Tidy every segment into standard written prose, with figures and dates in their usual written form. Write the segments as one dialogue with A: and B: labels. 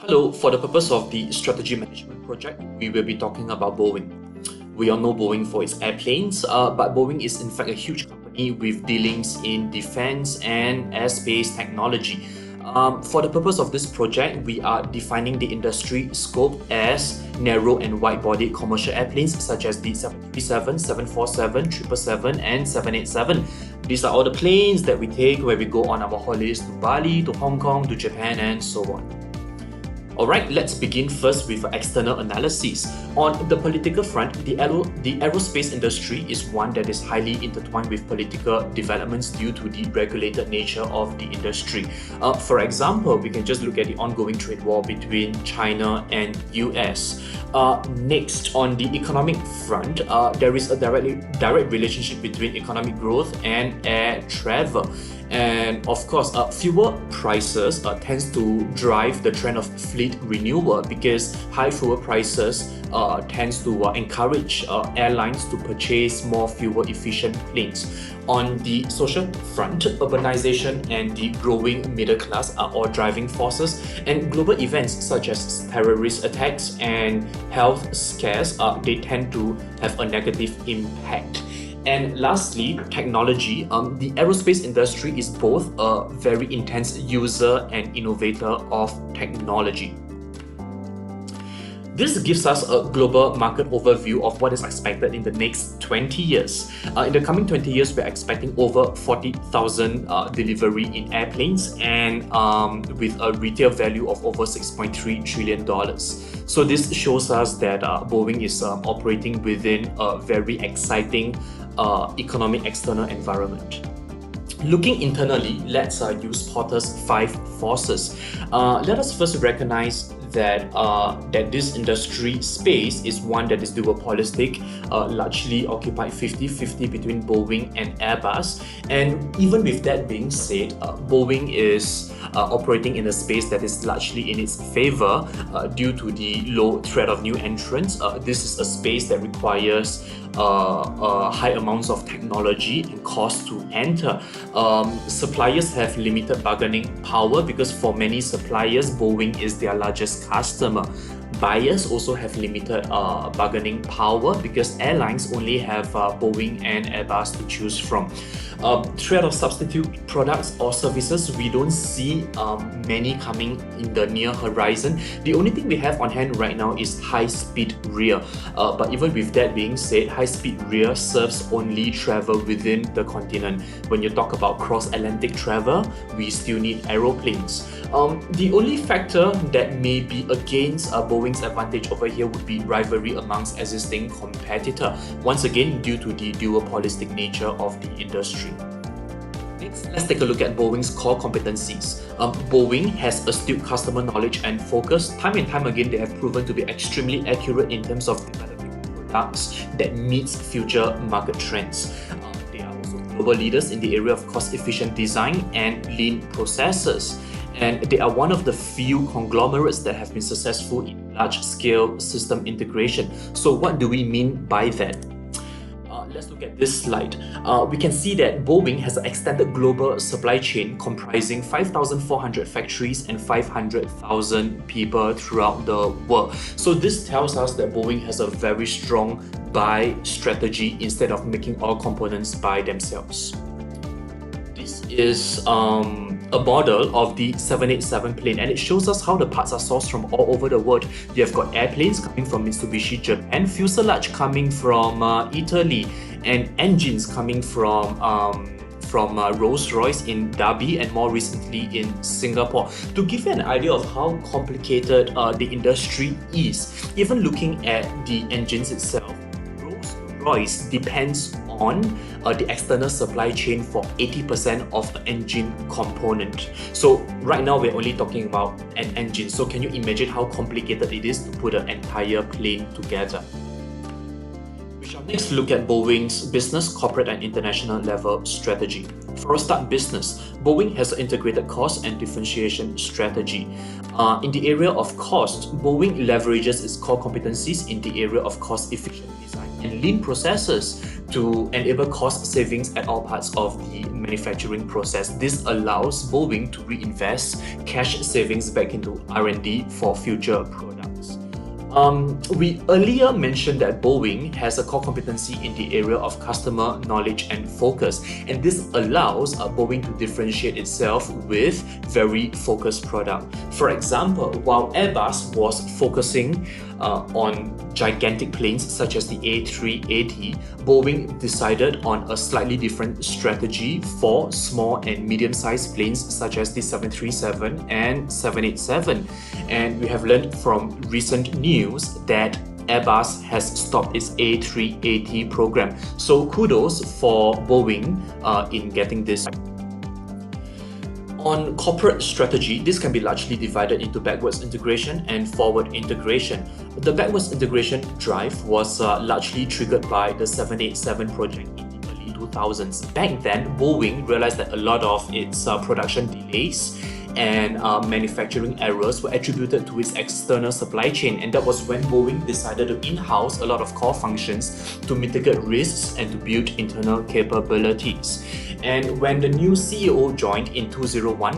A: Hello, for the purpose of the strategy management project, we will be talking about Boeing. We all know Boeing for its airplanes, but Boeing is in fact a huge company with dealings in defense and airspace technology. For the purpose of this project, we are defining the industry scope as narrow and wide-bodied commercial airplanes such as the 737, 747, 777 and 787. These are all the planes that we take when we go on our holidays to Bali, to Hong Kong, to Japan and so on. Alright, let's begin first with external analysis. On the political front, the aerospace industry is one that is highly intertwined with political developments due to the regulated nature of the industry. For example, we can just look at the ongoing trade war between China and US. Next, on the economic front, there is a direct relationship between economic growth and air travel. And of course, fuel prices tends to drive the trend of fleet renewal because high fuel prices tends to encourage airlines to purchase more fuel efficient planes. On the social front, urbanization and the growing middle class are all driving forces, and global events such as terrorist attacks and health scares they tend to have a negative impact. And lastly, technology. The aerospace industry is both a very intense user and innovator of technology. This gives us a global market overview of what is expected in the next 20 years. In the coming 20 years, we're expecting over 40,000 delivery in airplanes and with a retail value of over $6.3 trillion. So this shows us that Boeing is operating within a very exciting economic external environment. Looking internally, let's use Porter's 5 forces. Let us first recognize that this industry space is one that is duopolistic, largely occupied 50-50 between Boeing and Airbus. And even with that being said, Boeing is operating in a space that is largely in its favor due to the low threat of new entrants. This is a space that requires high amounts of technology and cost to enter. Suppliers have limited bargaining power because for many suppliers, Boeing is their largest customer. Buyers also have limited bargaining power because airlines only have Boeing and Airbus to choose from. Threat of substitute products or services, we don't see many coming in the near horizon. The only thing we have on hand right now is high-speed rail. But even with that being said, high-speed rail serves only travel within the continent. When you talk about cross-Atlantic travel, we still need aeroplanes. The only factor that may be against Boeing's advantage over here would be rivalry amongst existing competitor. Once again, due to the duopolistic nature of the industry. Next, let's take a look at Boeing's core competencies. Boeing has astute customer knowledge and focus. Time and time again, they have proven to be extremely accurate in terms of developing products that meets future market trends. They are also global leaders in the area of cost-efficient design and lean processes. And they are one of the few conglomerates that have been successful in large-scale system integration. So what do we mean by that? Let's look at this slide. We can see that Boeing has an extended global supply chain comprising 5,400 factories and 500,000 people throughout the world. So this tells us that Boeing has a very strong buy strategy instead of making all components by themselves. This is a model of the 787 plane, and it shows us how the parts are sourced from all over the world. You have got airplanes coming from Mitsubishi, Japan, fuselage coming from Italy, and engines coming from Rolls-Royce in Dhabi and more recently in Singapore. To give you an idea of how complicated the industry is, even looking at the engines itself, Rolls-Royce depends on the external supply chain for 80% of the engine component. So right now we're only talking about an engine. So can you imagine how complicated it is to put an entire plane together? We shall next look at Boeing's business, corporate and international level strategy. For a start, business. Boeing has an integrated cost and differentiation strategy. In the area of cost, Boeing leverages its core competencies in the area of cost-efficient design and lean processes to enable cost savings at all parts of the manufacturing process. This allows Boeing to reinvest cash savings back into R&D for future products. We earlier mentioned that Boeing has a core competency in the area of customer knowledge and focus, and this allows Boeing to differentiate itself with very focused product. For example, while Airbus was focusing on gigantic planes such as the A380, Boeing decided on a slightly different strategy for small and medium-sized planes such as the 737 and 787. And we have learned from recent news that Airbus has stopped its A380 program. So kudos for Boeing in getting this. On corporate strategy, this can be largely divided into backwards integration and forward integration. The backwards integration drive was largely triggered by the 787 project in the early 2000s. Back then, Boeing realized that a lot of its production delays and manufacturing errors were attributed to its external supply chain, and that was when Boeing decided to in-house a lot of core functions to mitigate risks and to build internal capabilities. And when the new CEO joined in 2015,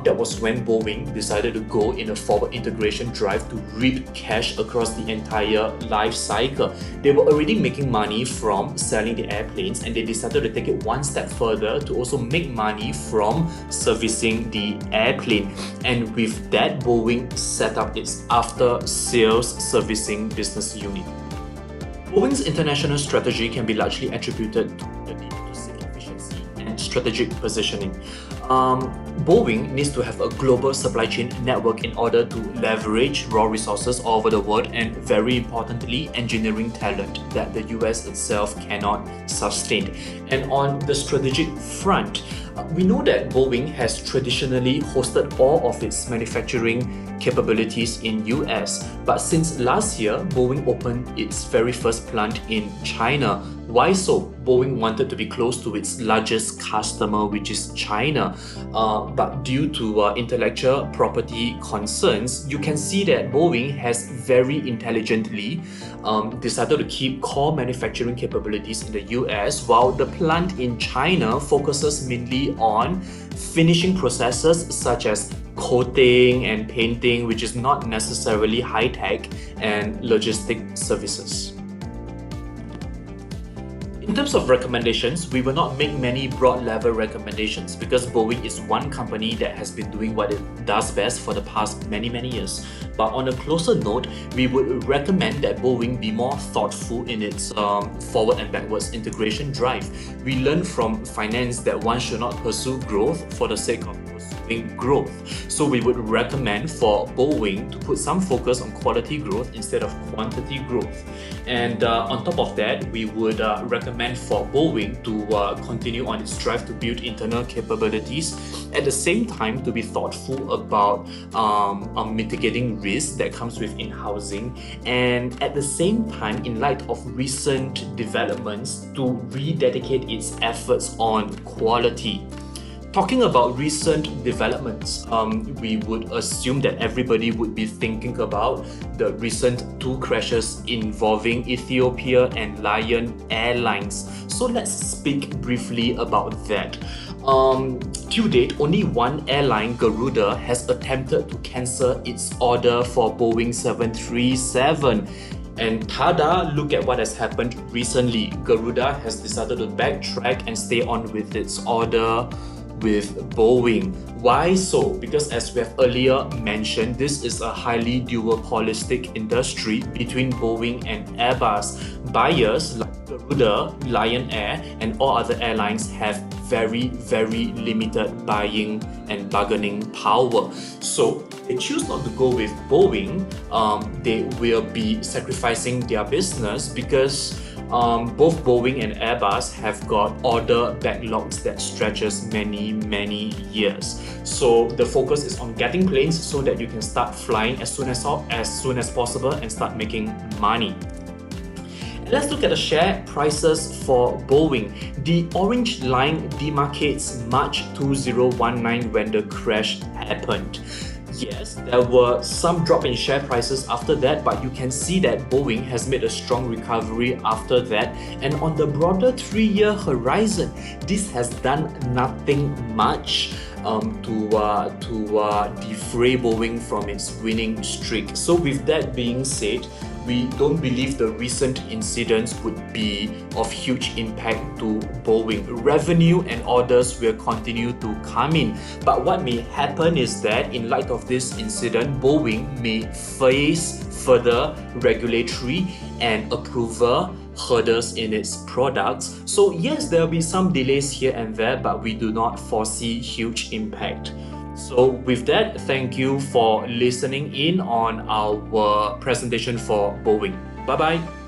A: that was when Boeing decided to go in a forward integration drive to reap cash across the entire life cycle. They were already making money from selling the airplanes, and they decided to take it one step further to also make money from servicing the airplane. And with that, Boeing set up its after-sales servicing business unit. Boeing's international strategy can be largely attributed to the need to seek efficiency and strategic positioning. Boeing needs to have a global supply chain network in order to leverage raw resources all over the world, and very importantly, engineering talent that the US itself cannot sustain. And on the strategic front, we know that Boeing has traditionally hosted all of its manufacturing capabilities in US, but since last year, Boeing opened its very first plant in China. Why so? Boeing wanted to be close to its largest customer, which is China. But due to intellectual property concerns, you can see that Boeing has very intelligently decided to keep core manufacturing capabilities in the US, while the plant in China focuses mainly on finishing processes such as coating and painting, which is not necessarily high-tech, and logistic services. In terms of recommendations, we will not make many broad-level recommendations because Boeing is one company that has been doing what it does best for the past many years. But on a closer note, we would recommend that Boeing be more thoughtful in its forward and backwards integration drive. We learned from finance that one should not pursue growth for the sake of pursuing growth. So we would recommend for Boeing to put some focus on quality growth instead of quantity growth. And on top of that, we would recommend for Boeing to continue on its drive to build internal capabilities. At the same time, to be thoughtful about mitigating risk that comes with in-housing, and at the same time, in light of recent developments, to rededicate its efforts on quality. Talking about recent developments, we would assume that everybody would be thinking about the recent two crashes involving Ethiopia and Lion Airlines. So let's speak briefly about that. To date, only one airline, Garuda, has attempted to cancel its order for Boeing 737. And tada, look at what has happened recently. Garuda has decided to backtrack and stay on with its order with Boeing. Why so? Because as we have earlier mentioned, this is a highly duopolistic industry between Boeing and Airbus. Buyers like Garuda, Lion Air, and all other airlines have very limited buying and bargaining power. So they choose not to go with Boeing, they will be sacrificing their business because both Boeing and Airbus have got order backlogs that stretches many years. So the focus is on getting planes so that you can start flying as soon as possible and start making money. Let's look at the share prices for Boeing. The orange line demarcates March 2019 when the crash happened. Yes, there were some drop in share prices after that, but you can see that Boeing has made a strong recovery after that. And on the broader 3-year horizon, this has done nothing much to defray Boeing from its winning streak. So with that being said, we don't believe the recent incidents would be of huge impact to Boeing. Revenue and orders will continue to come in. But what may happen is that in light of this incident, Boeing may face further regulatory and approval hurdles in its products. So yes, there will be some delays here and there, but we do not foresee huge impact. So with that, thank you for listening in on our presentation for Boeing. Bye bye.